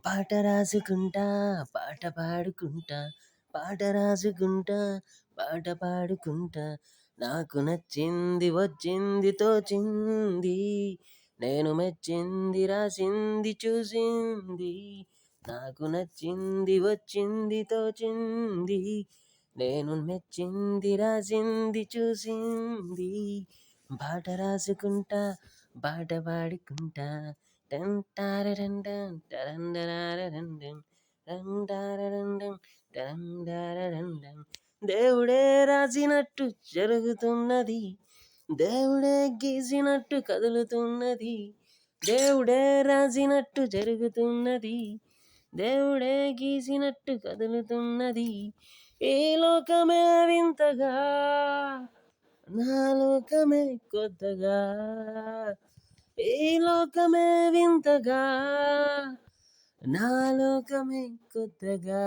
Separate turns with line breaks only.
పాట రాసుకుంటా, పాట పాడుకుంటా, పాట రాసుకుంటా, పాట పాడుకుంటా. నాకు నచ్చింది వచ్చింది తోచింది, నేను మెచ్చింది రాసింది చూసింది. నాకు నచ్చింది వచ్చింది తోచింది, నేను మెచ్చింది రాసింది చూసింది. పాట రాసుకుంటా, పాట పాడుకుంటా. టన్ టారరండం టరండరారరండం రండారరండం టరండారరండం. దేవుడే రాసినట్టు జరుగుతున్నది, దేవుడే గీసినట్టు కదులుతున్నది, దేవుడే రాసినట్టు జరుగుతున్నది, దేవుడే గీసినట్టు కదులుతున్నది. ఈ లోకమే వింతగా, నా లోకమే కొత్తగా, ఈ లోకమే వింతగా, నా లోకమే కొత్తగా.